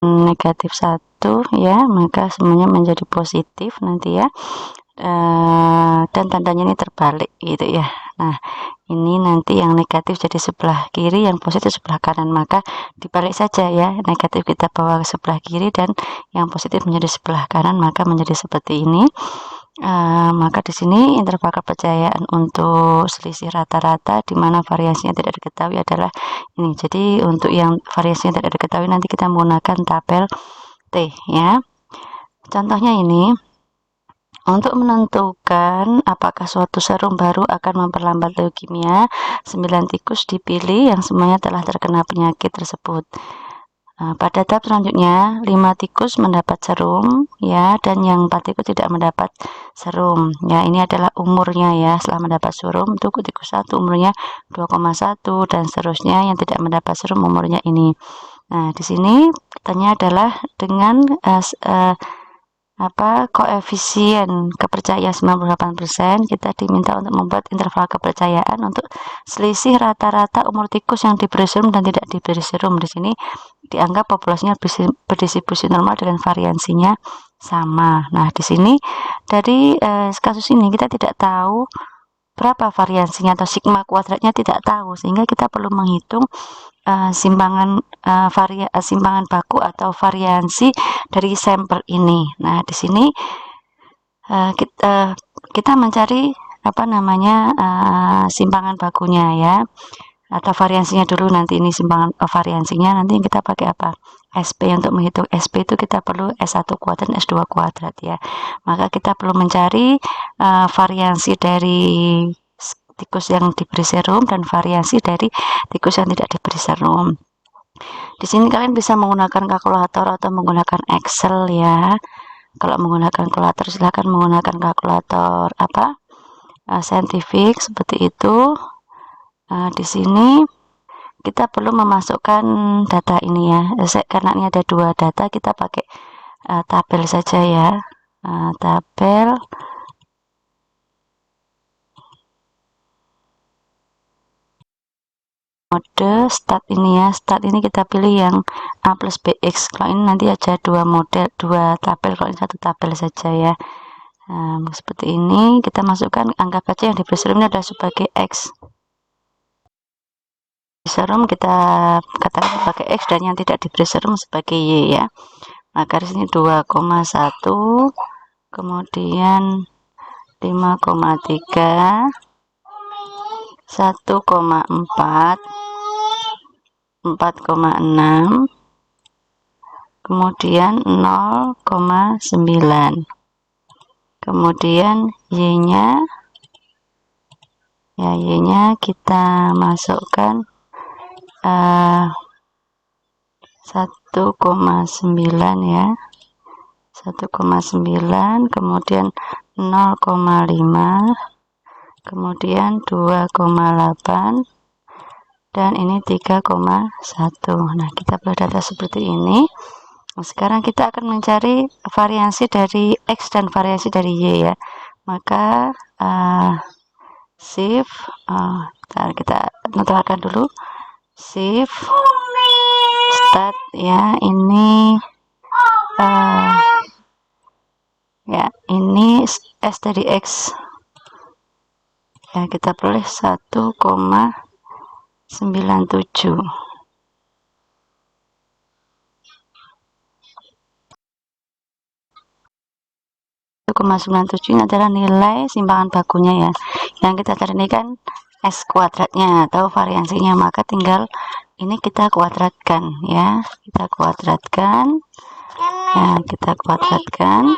negatif 1 ya, maka semuanya menjadi positif nanti ya. Dan tandanya ini terbalik gitu ya. Nah, ini nanti yang negatif jadi sebelah kiri, yang positif sebelah kanan, maka dibalik saja ya, negatif kita bawa ke sebelah kiri dan yang positif menjadi sebelah kanan, maka menjadi seperti ini. Maka di sini interval kepercayaan untuk selisih rata-rata di mana variasinya tidak diketahui adalah ini. Jadi untuk yang variasinya tidak diketahui nanti kita menggunakan tabel T ya. Contohnya ini, untuk menentukan apakah suatu serum baru akan memperlambat leukemia, 9 tikus dipilih yang semuanya telah terkena penyakit tersebut. Pada tahap selanjutnya, 5 tikus mendapat serum ya, dan yang 4 tikus tidak mendapat serum. Ya, ini adalah umurnya ya. Setelah mendapat serum, itu tikus 1 umurnya 2,1 dan seterusnya, yang tidak mendapat serum umurnya ini. Nah, di sini pertanyaannya adalah dengan koefisien kepercayaan 98%, kita diminta untuk membuat interval kepercayaan untuk selisih rata-rata umur tikus yang diberi serum dan tidak diberi serum. Di sini dianggap populasinya berdistribusi normal dengan variansinya sama. Nah, di sini dari kasus ini kita tidak tahu berapa variansinya atau sigma kuadratnya tidak tahu, sehingga kita perlu menghitung simpangan baku atau variansi dari sampel ini. Nah, di sini kita mencari simpangan bakunya ya, atau variansinya dulu. Nanti ini simpangan variansinya nanti kita pakai apa? SP. Untuk menghitung SP itu kita perlu S1 kuadrat, S2 kuadrat ya. Maka kita perlu mencari variansi dari tikus yang diberi serum dan variasi dari tikus yang tidak diberi serum. Di sini kalian bisa menggunakan kalkulator atau menggunakan Excel ya. Kalau menggunakan kalkulator silahkan menggunakan kalkulator saintifik seperti itu. Di sini kita perlu memasukkan data ini ya. Karena ini ada 2 data, kita pakai tabel saja ya. Tabel mode start ini ya. Start ini kita pilih yang A plus BX. Kalau ini nanti aja 2 model, 2 tabel, kalau ini 1 tabel saja ya. Seperti ini kita masukkan, anggap aja yang diberi serum ini adalah sebagai X. Serum kita katakan sebagai X dan yang tidak diberi serum sebagai Y ya. Maka di sini 2,1, kemudian 5,3, 1,4, 4,6, kemudian 0,9, kemudian Y-nya ya, Y-nya kita masukkan 1,9 ya, 1,9, kemudian 0,5, kemudian 2,8, dan ini 3,1. Nah, kita buat data seperti ini. Nah, sekarang kita akan mencari variansi dari X dan variansi dari Y ya. Maka shift kita netralkan dulu, shift start ya. Ini ya, ini S dari X ya, kita peroleh 1,97. 1,97 ini adalah nilai simpangan bakunya ya. Yang kita cari ini kan S kuadratnya atau variansinya, maka tinggal ini kita kuadratkan ya. Kita kuadratkan ya, kita kuadratkan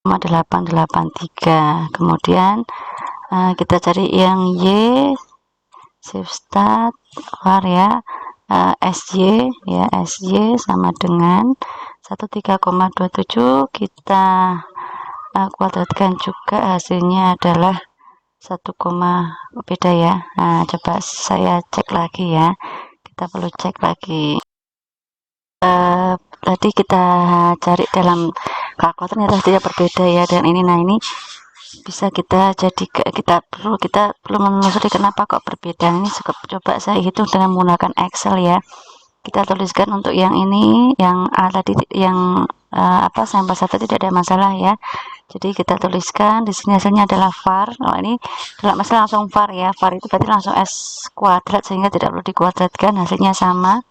883. Kemudian kita cari yang Y, shift start var ya, SY ya, SY sama dengan 13,27. Kita kuadratkan juga, hasilnya adalah 1, beda ya. Nah, coba saya cek lagi ya, kita perlu cek lagi. Tadi kita cari dalam kalkulator ternyata tidak berbeda ya, dan ini, nah ini bisa kita kita perlu menelusuri kenapa kok berbeda. Ini coba saya hitung dengan menggunakan Excel ya. kita tuliskan untuk yang ini, yang tadi yang sampel 1 tidak ada masalah ya. Jadi kita tuliskan di sini hasilnya adalah var. Ini kalau masalah langsung var ya, var itu berarti langsung S kuadrat sehingga tidak perlu dikuadratkan, hasilnya sama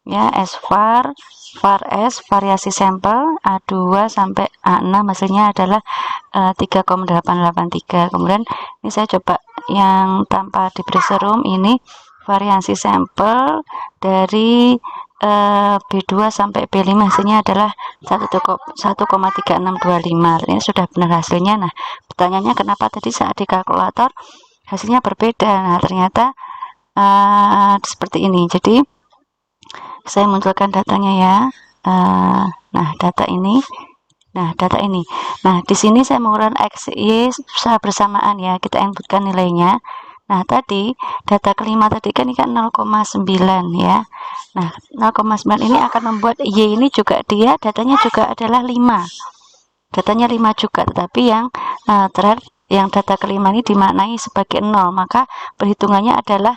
ya. S var, var S variasi sampel A2 sampai A6 hasilnya adalah 3,883. Kemudian ini saya coba yang tanpa diberi serum, ini variasi sampel dari B2 sampai B5 hasilnya adalah 1,3625. Ini sudah benar hasilnya. Nah, pertanyaannya kenapa tadi saat di kalkulator hasilnya berbeda? Nah, ternyata seperti ini. Jadi saya munculkan datanya ya. Nah, data ini. Nah, di sini saya menggunakan X, Y bersamaan ya. Kita inputkan nilainya. Nah, tadi data kelima tadi kan ini kan 0,9 ya. Nah, 0,9 ini akan membuat Y ini juga dia datanya juga adalah 5. Datanya 5 juga, tetapi yang terakhir yang data kelima ini dimaknai sebagai 0, maka perhitungannya adalah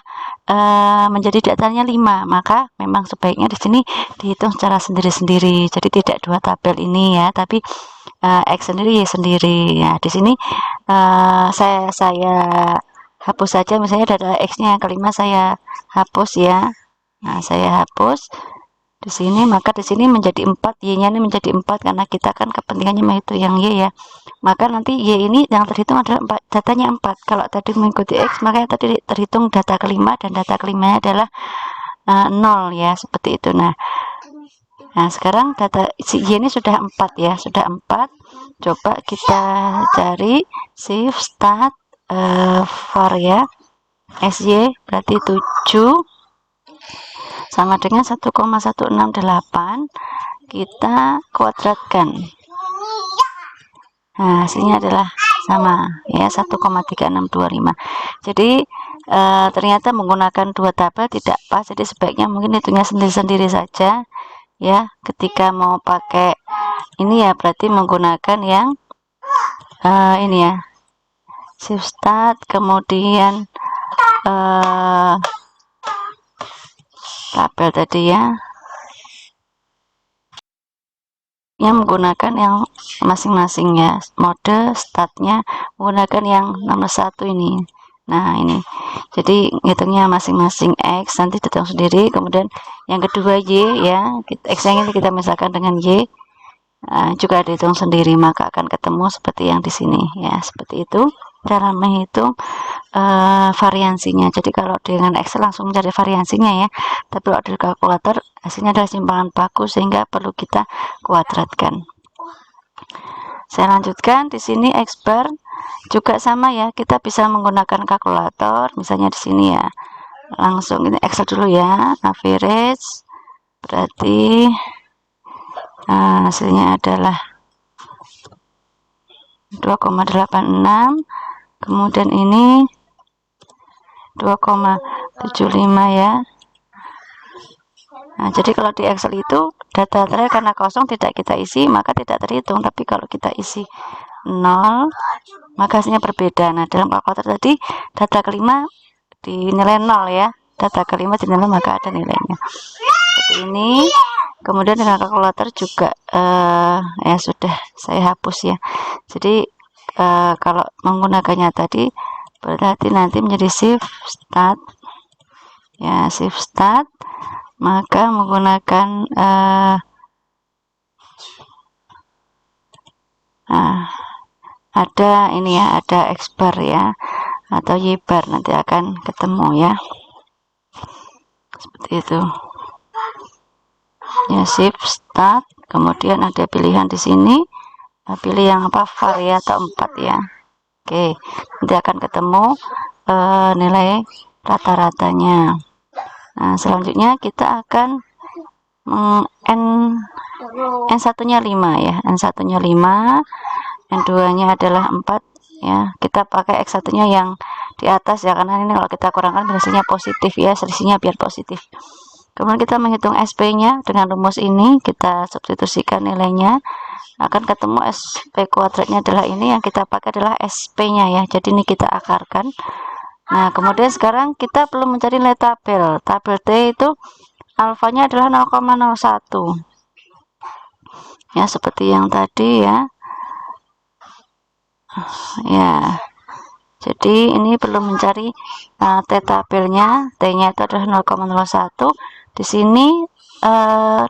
menjadi datanya 5. Maka memang sebaiknya di sini dihitung secara sendiri-sendiri. Jadi tidak dua tabel ini ya, tapi X sendiri, Y sendiri. Ya, di sini saya hapus saja, misalnya data X-nya yang kelima saya hapus ya. Nah, saya hapus di sini, maka di sini menjadi 4, Y-nya ini menjadi 4 karena kita kan kepentingannya menghitung yang Y ya. Maka nanti Y ini yang terhitung adalah 4, datanya 4. Kalau tadi mengikuti X, maka tadi terhitung data kelima dan data kelimanya adalah 0 ya, seperti itu. Nah, sekarang data si Y ini sudah 4 ya, sudah 4. Coba kita cari shift start var ya, SY berarti 7 sama dengan 1,168, kita kuadratkan. Nah, hasilnya adalah sama ya, 1,3625. Jadi ternyata menggunakan dua tabel tidak pas, jadi sebaiknya mungkin hitungnya sendiri-sendiri saja ya. Ketika mau pakai ini ya, berarti menggunakan yang ini ya, shift start, kemudian tabel tadi ya, yang menggunakan yang masing-masing ya, mode startnya menggunakan yang nomor 1 ini. Nah, ini jadi ngitungnya masing-masing X nanti dihitung sendiri, kemudian yang kedua Y ya, X yang ini kita misalkan dengan Y juga dihitung sendiri, maka akan ketemu seperti yang di sini ya. Seperti itu cara menghitung variansinya. Jadi kalau dengan Excel langsung mencari variansinya ya, tapi kalau di kalkulator hasilnya adalah simpangan baku sehingga perlu kita kuadratkan. Saya lanjutkan di sini X bar juga sama ya, kita bisa menggunakan kalkulator, misalnya di sini ya. Langsung ini Excel dulu ya, average berarti hasilnya adalah 2,86, kemudian ini 2,75 ya. Nah, jadi kalau di Excel itu data terakhir karena kosong tidak kita isi, maka tidak terhitung. Tapi kalau kita isi 0, maka hasilnya berbeda. Nah, dalam kalkulator tadi data kelima dinilai 0 ya. Data kelima dinilai maka ada nilainya. Seperti ini. Kemudian dengan kalkulator juga ya sudah saya hapus ya. Jadi kalau menggunakannya tadi berarti nanti menjadi shift start ya, shift start, maka menggunakan ada ini ya, ada X bar ya atau Y bar, nanti akan ketemu ya, seperti itu ya. Shift start, kemudian ada pilihan di sini, pilih yang apa, var ya atau 4 ya. Oke, nanti akan ketemu nilai rata-ratanya. Nah, selanjutnya kita akan N1 nya 5 ya, N1 nya 5, N2 nya adalah 4 ya. Kita pakai X1 nya yang di atas ya, karena ini kalau kita kurangkan hasilnya positif ya, selisihnya biar positif. Kemudian kita menghitung SP nya dengan rumus ini, kita substitusikan nilainya, akan ketemu SP kuadratnya adalah ini, yang kita pakai adalah SP nya ya, jadi ini kita akarkan. Nah, kemudian sekarang kita perlu mencari nilai tabel T itu alfanya adalah 0,01 ya, seperti yang tadi ya. Ya, jadi ini perlu mencari t tabelnya. T-nya itu adalah 0,01. Di sini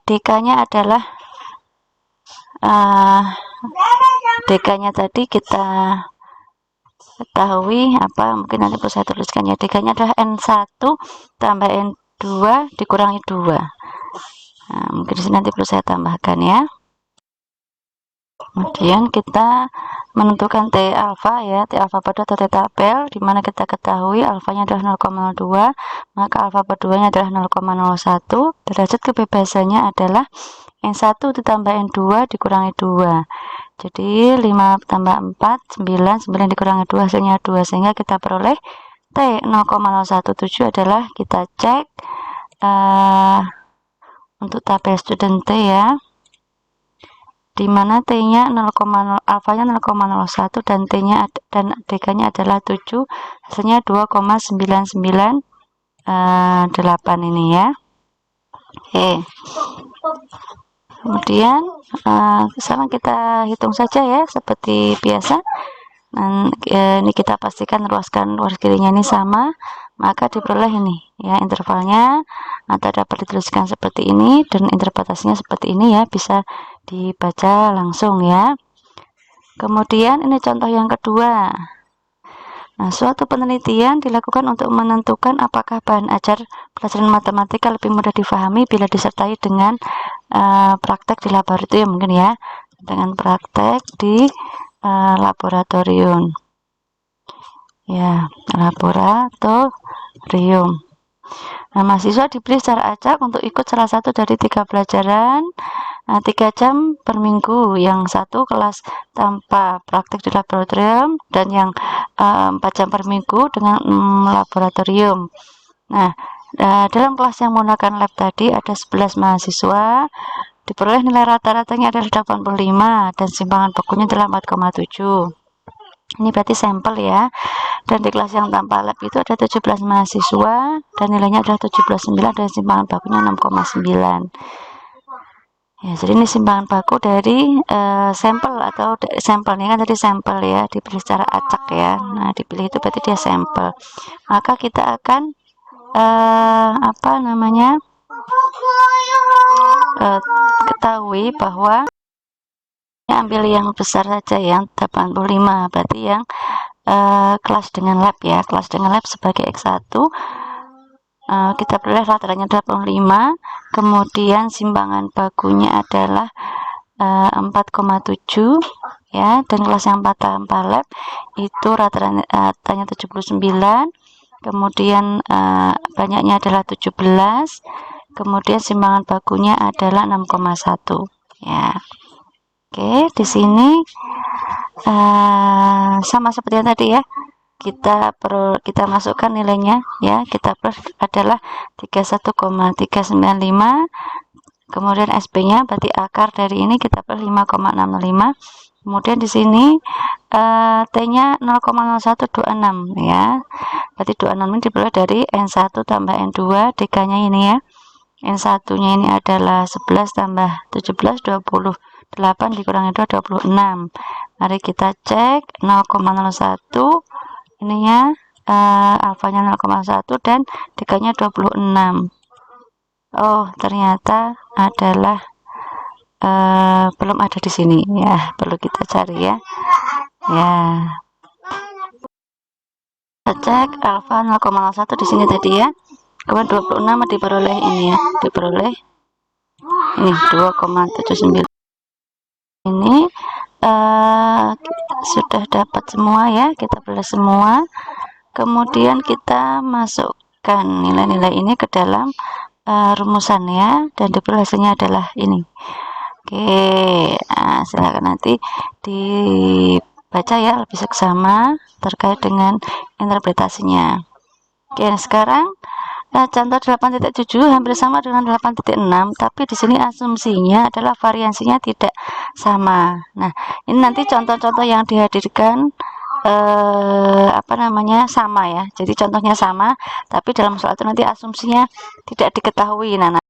DK-nya adalah DK-nya tadi kita ketahui apa, mungkin nanti perlu saya tuliskan ya. DK-nya adalah N1 tambah N2 dikurangi 2. Nah, mungkin di sini nanti perlu saya tambahkan ya. Kemudian kita menentukan T alfa ya, T alfa per 2 atau T tabel, di mana kita ketahui alfanya adalah 0,02, maka alfa per 2-nya adalah 0,01. Derajat kebebasannya adalah N1 ditambah N2 dikurangi 2. Jadi 5 tambah 4, 9, 9 dikurangi 2 hasilnya 2, sehingga kita peroleh T 0,017 adalah, kita cek untuk tabel student T ya, dimana T-nya 0,0, alfanya 0,01 dan T-nya dan DK-nya adalah 7, hasilnya 2,998 ini ya. Oke. Kemudian sekarang kita hitung saja ya, seperti biasa. Ini kita pastikan ruas kirinya ini sama, maka diperoleh ini ya, intervalnya atau dapat dituliskan seperti ini, dan interpretasinya seperti ini ya, bisa dibaca langsung ya. Kemudian ini contoh yang kedua. Nah, suatu penelitian dilakukan untuk menentukan apakah bahan ajar pelajaran matematika lebih mudah difahami bila disertai dengan praktek di laboratorium, mungkin ya, dengan praktek di laboratorium ya, laboratorium. Nah, mahasiswa diberi secara acak untuk ikut salah satu dari 3 pelajaran 3 jam per minggu, yang satu kelas tanpa praktik di laboratorium, dan yang 4 jam per minggu dengan laboratorium. Nah, dalam kelas yang menggunakan lab tadi ada 11 mahasiswa, diperoleh nilai rata-ratanya adalah 85 dan simpangan bakunya adalah 4,7. Ini berarti sampel ya. Dan di kelas yang tanpa lab itu ada 17 mahasiswa dan nilainya adalah 79 dan simpangan bakunya 6,9. Ya, jadi ini simpangan baku dari sampel, atau sampelnya kan tadi sampel ya, dipilih secara acak ya. Nah, dipilih itu berarti dia sampel. Maka kita akan ketahui bahwa ambil yang besar saja, yang 85, berarti yang kelas dengan lab ya, kelas dengan lab sebagai X1. Kita peroleh rata-ratanya 85, kemudian simpangan bakunya adalah 4,7 ya, dan kelas yang tanpa lab itu rata-ratanya 79, kemudian banyaknya adalah 17, kemudian simpangan bakunya adalah 6,1 ya. Oke, di sini sama seperti yang tadi ya, kita masukkan nilainya ya, kita plus adalah 31,395, kemudian SP-nya berarti akar dari ini kita plus 5,65, kemudian di sini T-nya 0,0126 ya, berarti 26 ini diperoleh dari N1 tambah N2, DK-nya ini ya, N1-nya ini adalah 11 tambah 17, 28 dikurangi 2, 26. Mari kita cek 0,01, ininya alfanya 0,1 dan DK-nya 26. Oh, ternyata adalah belum ada di sini ya, perlu kita cari ya. Ya, kita cek alfa 0,01 di sini tadi ya, kemudian 26 diperoleh ini ya, diperoleh ini 2,79. Ini sudah dapat semua ya, kita pilih semua, kemudian kita masukkan nilai-nilai ini ke dalam rumusan ya, dan diperoleh hasilnya adalah ini. Oke, nah, silakan nanti dibaca ya lebih seksama terkait dengan interpretasinya. Oke, sekarang contoh 8.7 hampir sama dengan 8.6, tapi di sini asumsinya adalah variansinya tidak sama. Nah, ini nanti contoh-contoh yang dihadirkan sama ya. Jadi contohnya sama, tapi dalam soal itu nanti asumsinya tidak diketahui. Nah,